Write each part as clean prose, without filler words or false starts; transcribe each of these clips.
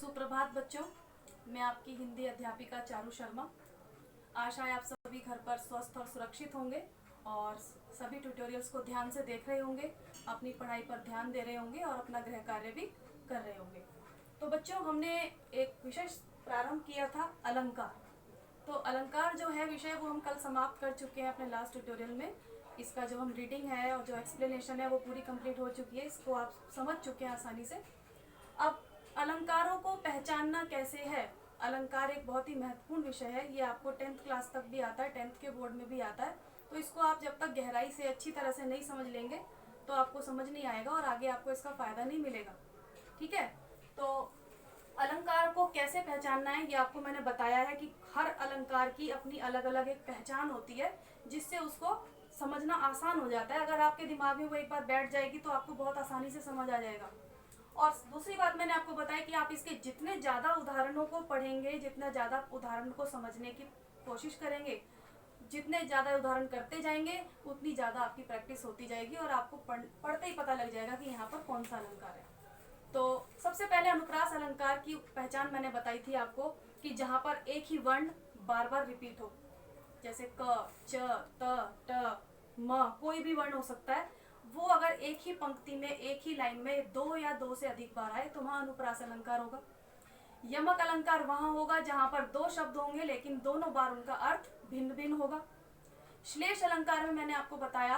सुप्रभात बच्चों, मैं आपकी हिंदी अध्यापिका चारू शर्मा। आशा है आप सभी घर पर स्वस्थ और सुरक्षित होंगे और सभी ट्यूटोरियल्स को ध्यान से देख रहे होंगे, अपनी पढ़ाई पर ध्यान दे रहे होंगे और अपना गृह कार्य भी कर रहे होंगे। तो बच्चों, हमने एक विषय प्रारंभ किया था अलंकार। तो अलंकार जो है विषय वो हम कल समाप्त कर चुके हैं अपने लास्ट ट्यूटोरियल में। इसका जो हम रीडिंग है और जो एक्सप्लेनेशन है वो पूरी कंप्लीट हो चुकी है, इसको आप समझ चुके हैं आसानी से। अब अलंकारों को पहचानना कैसे है, अलंकार एक बहुत ही महत्वपूर्ण विषय है। ये आपको 10th क्लास तक भी आता है, 10th के बोर्ड में भी आता है। तो इसको आप जब तक गहराई से अच्छी तरह से नहीं समझ लेंगे तो आपको समझ नहीं आएगा और आगे आपको इसका फायदा नहीं मिलेगा। ठीक है, तो अलंकार को कैसे पहचानना है ये आपको मैंने बताया है कि हर अलंकार की अपनी अलग अलग एक पहचान होती है, जिससे उसको समझना आसान हो जाता है। अगर आपके दिमाग में वो एक बार बैठ जाएगी तो आपको बहुत आसानी से समझ आ जाएगा। और दूसरी बात मैंने आपको बताया कि आप इसके जितने ज़्यादा उदाहरणों को पढ़ेंगे, जितना ज़्यादा उदाहरण को समझने की कोशिश करेंगे, जितने ज़्यादा उदाहरण करते जाएंगे उतनी ज़्यादा आपकी प्रैक्टिस होती जाएगी और आपको पढ़ते ही पता लग जाएगा कि यहाँ पर कौन सा अलंकार है। तो सबसे पहले अनुप्रास अलंकार की पहचान मैंने बताई थी आपको कि जहाँ पर एक ही वर्ण बार बार रिपीट हो, जैसे क, च, त, ट, म, कोई भी वर्ण हो सकता है, वो अगर एक ही पंक्ति में एक ही लाइन में दो या दो से अधिक बार आए तो वहां अनुप्रास अलंकार होगा। यमक अलंकार वहां होगा जहां पर दो शब्द होंगे लेकिन दोनों बार उनका अर्थ भिन्न भिन्न होगा। श्लेष अलंकार में मैंने आपको बताया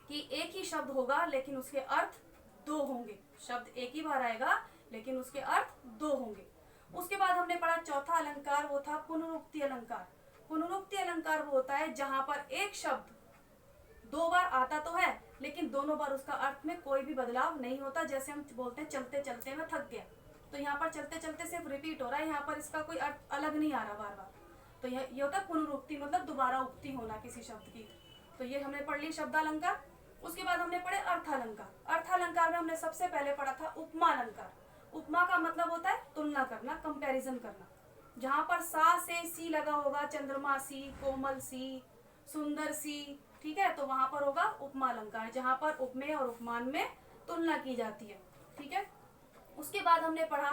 कि एक ही शब्द होगा लेकिन उसके अर्थ दो होंगे। शब्द एक ही बार आएगा लेकिन उसके अर्थ दो होंगे। उसके बाद हमने पढ़ा चौथा अलंकार, वो था पुनरुक्ति अलंकार। पुनरुक्ति अलंकार वो होता है जहां पर एक शब्द दो बार आता तो है लेकिन दोनों बार उसका अर्थ में कोई भी बदलाव नहीं होता। जैसे हम बोलते हैं चलते चलते मैं थक गया, तो यहाँ पर चलते चलते सिर्फ रिपीट हो रहा है, यहाँ पर इसका कोई अर्थ अलग नहीं आ रहा बार बार। तो ये होता है पुनरुक्ति, मतलब दोबारा उक्ति होना किसी शब्द की। तो ये हमने पढ़ ली शब्दालंकार। उसके बाद हमने पढ़े अर्थालंकार। अर्थालंकार में हमने सबसे पहले पढ़ा था उपमा अलंकार। उपमा का मतलब होता है तुलना करना, कंपेरिजन करना। जहां पर सा से सी लगा होगा, चंद्रमा सी, कोमल सी, सुंदर सी, ठीक है, तो वहां पर होगा उपमा अलंकार, जहां पर उपमेय और उपमान में तुलना की जाती है। ठीक है, उसके बाद हमने पढ़ा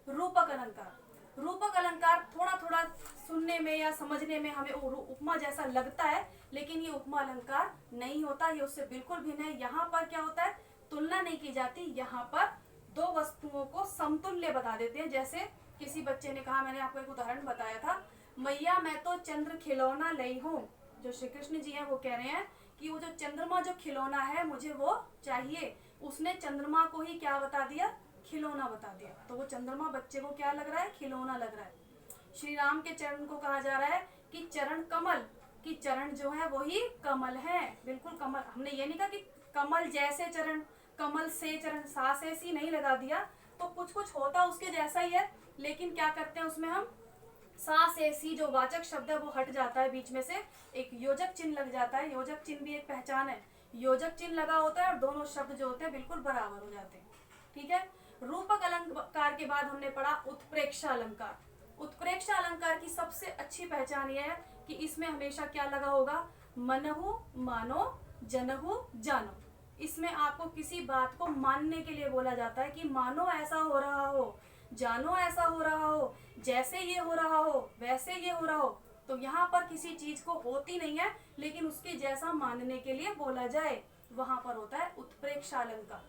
रूपक अलंकार। रूपक अलंकार थोड़ा थोड़ा सुनने में या समझने में हमें उपमा जैसा लगता है, लेकिन ये उपमा अलंकार नहीं होता, ये उससे बिल्कुल भिन्न है। यहाँ पर क्या होता है, तुलना नहीं की जाती, यहाँ पर दो वस्तुओं को समतुल्य बता देते हैं। जैसे किसी बच्चे ने कहा, मैंने आपको एक उदाहरण बताया था, मैया मैं तो चंद्र खिलौना लई हूँ। जो श्री कृष्ण जी हैं वो कह रहे हैं कि वो जो चंद्रमा जो खिलौना है मुझे वो चाहिए। उसने चंद्रमा को ही क्या बता दिया, खिलौना बता दिया। तो वो चंद्रमा बच्चे को क्या लग रहा है, खिलौना लग रहा है। श्री राम के चरण को कहा जा रहा है कि चरण कमल, कि चरण जो है वही कमल है, बिल्कुल कमल। हमने ये नहीं कहा कि कमल जैसे चरण, कमल से चरण, सा से सी नहीं लगा दिया। तो कुछ कुछ होता उसके जैसा ही है, लेकिन क्या करते हैं उसमें हम सा से सी जो वाचक शब्द है वो हट जाता है, बीच में से एक योजक चिन्ह लग जाता है। योजक चिन्ह भी एक पहचान है, योजक चिन्ह लगा होता है और दोनों शब्द जो होते हैं बिल्कुल बराबर हो जाते हैं। ठीक है, रूपक अलंकार के बाद हमने पढ़ा उत्प्रेक्षा अलंकार। उत्प्रेक्षा अलंकार की सबसे अच्छी पहचान यह है कि इसमें हमेशा क्या लगा होगा, मनहु मानो, जनहु जानो। इसमें आपको किसी बात को मानने के लिए बोला जाता है कि मानो ऐसा हो रहा हो, जानो ऐसा हो रहा हो, जैसे ये हो रहा हो वैसे ये हो रहा हो। तो यहाँ पर किसी चीज को होती नहीं है लेकिन उसके जैसा मानने के लिए बोला जाए, वहां पर होता है उत्प्रेक्षा अलंकार।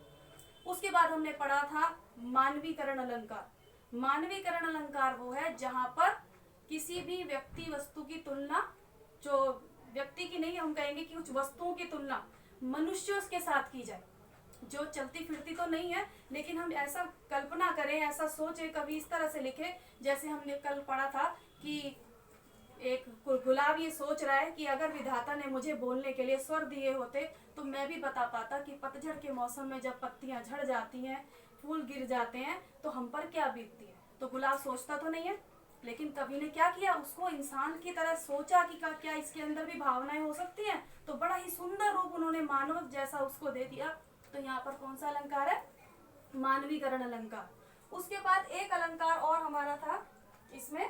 उसके बाद हमने पढ़ा था मानवीकरण अलंकार। मानवीकरण अलंकार वो है जहां पर किसी भी व्यक्ति वस्तु की तुलना, जो व्यक्ति की नहीं, हम कहेंगे कि कुछ वस्तुओं की तुलना मनुष्यों के साथ की जाए, जो चलती फिरती तो नहीं है लेकिन हम ऐसा कल्पना करें, ऐसा सोचे, कभी इस तरह से लिखे। जैसे हमने कल पढ़ा था कि एक गुलाब ये सोच रहा है कि अगर विधाता ने मुझे बोलने के लिए स्वर दिए होते तो मैं भी बता पाता कि पतझड़ के मौसम में जब पत्तियां झड़ जाती हैं, फूल गिर जाते हैं तो हम पर क्या बीतती है। तो गुलाब सोचता तो नहीं है, लेकिन कवि ने क्या किया, उसको इंसान की तरह सोचा कि क्या इसके अंदर भी भावनाएं हो सकती हैं। तो बड़ा ही सुंदर रूप उन्होंने मानव जैसा उसको दे दिया। तो यहाँ पर कौन सा अलंकार है, मानवीकरण अलंकार। उसके बाद एक अलंकार और हमारा था इसमें,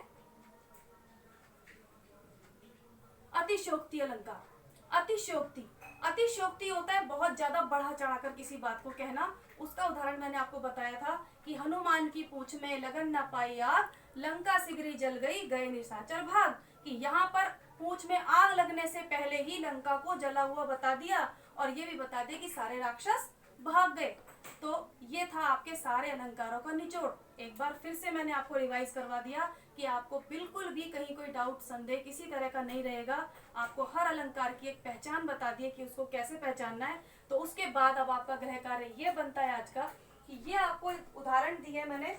अतिशयोक्ति अलंकार। अतिशयोक्ति, अतिशयोक्ति होता है बहुत ज्यादा बढ़ा चढ़ाकर किसी बात को कहना, उसका उदाहरण मैंने आपको बताया था कि हनुमान की पूंछ में लगन न पाई आग, लंका सिगरी जल गई, गए निशाचर भाग। कि यहाँ पर पूंछ में आग लगने से पहले ही लंका को जला हुआ बता दिया और ये भी बता दिया कि सारे राक्षस भाग गए। तो ये था आपके सारे अलंकारों का निचोड़। एक बार फिर से मैंने आपको रिवाइज करवा दिया कि आपको बिल्कुल भी कहीं कोई डाउट संदेह किसी तरह का नहीं रहेगा। आपको हर अलंकार की एक पहचान बता दी है कि उसको कैसे पहचानना है। तो उसके बाद अब आपका गृह कार्य ये बनता है आज का कि ये आपको उदाहरण दिए मैंने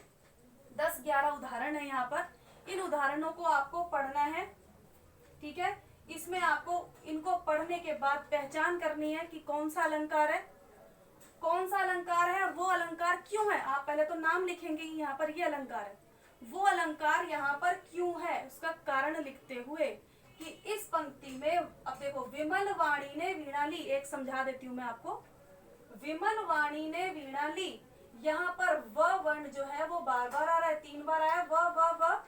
10-11 उदाहरण है यहाँ पर। इन उदाहरणों को आपको पढ़ना है, ठीक है। इसमें आपको इनको पढ़ने के बाद पहचान करनी है कि कौन सा अलंकार है, कौन सा अलंकार है और वो अलंकार क्यों है। आप पहले तो नाम लिखेंगे यहाँ पर ये अलंकार है, वो अलंकार यहाँ पर क्यों है उसका कारण लिखते हुए कि इस पंक्ति में अब देखो विमल वाणी ने वीणा ली। एक समझा देती हूँ मैं आपको, विमल वाणी ने वीणा ली, यहाँ पर व वर्ण जो है वो बार बार आ रहा है, 3 बार आया व,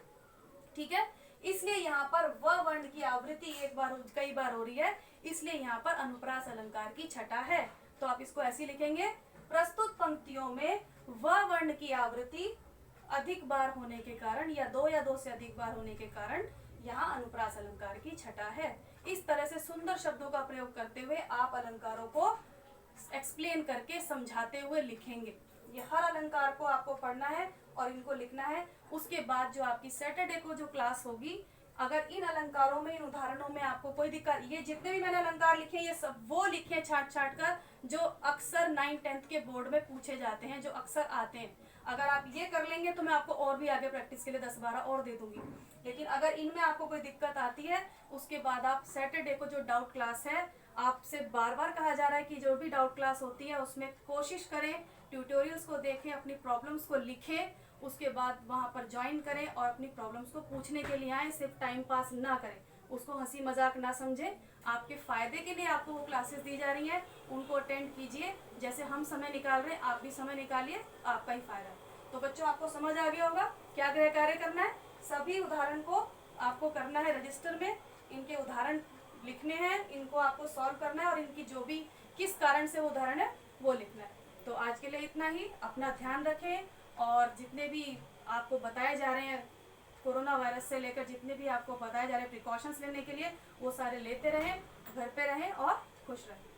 ठीक है। इसलिए यहाँ पर व वर्ण की आवृत्ति एक बार कई बार हो रही है, इसलिए यहाँ पर अनुप्रास अलंकार की छटा है। तो आप इसको ऐसे लिखेंगे, प्रस्तुत पंक्तियों में व वर्ण की आवृत्ति अधिक बार होने के कारण या दो से अधिक बार होने के कारण यहाँ अनुप्रास अलंकार की छटा है। इस तरह से सुंदर शब्दों का प्रयोग करते हुए आप अलंकारों को एक्सप्लेन करके समझाते हुए लिखेंगे। ये हर अलंकार को आपको पढ़ना है और इनको लिखना है। उसके बाद जो आपकी सैटरडे को जो क्लास होगी, अगर इन अलंकारों में, इन उदाहरणों में आपको कोई दिक्कत, ये जितने भी मैंने अलंकार लिखे ये सब वो लिखे छाट कर जो अक्सर 9th-10th के बोर्ड में पूछे जाते हैं, जो अक्सर आते हैं। अगर आप ये कर लेंगे तो मैं आपको और भी आगे प्रैक्टिस के लिए 10-12 और दे दूंगी। लेकिन अगर इनमें आपको कोई दिक्कत आती है, उसके बाद आप सैटरडे को जो डाउट क्लास है, आपसे बार बार कहा जा रहा है कि जो भी डाउट क्लास होती है उसमें कोशिश करें, ट्यूटोरियल्स को देखें, अपनी प्रॉब्लम्स को लिखें, उसके बाद वहाँ पर ज्वाइन करें और अपनी प्रॉब्लम्स को पूछने के लिए आए। सिर्फ टाइम पास ना करें, उसको हंसी मजाक ना समझें। आपके फायदे के लिए आपको वो क्लासेस दी जा रही हैं, उनको अटेंड कीजिए। जैसे हम समय निकाल रहे हैं आप भी समय निकालिए, आपका ही फायदा है। तो बच्चों आपको समझ आ गया होगा क्या गृह कार्य करना है। सभी उदाहरण को आपको करना है रजिस्टर में, इनके उदाहरण लिखने हैं, इनको आपको सॉल्व करना है और इनकी जो भी किस कारण से वो उदाहरण है वो लिखना है। तो आज के लिए इतना ही। अपना ध्यान रखें और जितने भी आपको बताए जा रहे हैं कोरोना वायरस से लेकर जितने भी आपको बताए जा रहे हैं प्रिकॉशंस लेने के लिए, वो सारे लेते रहें, घर पे रहें और खुश रहें।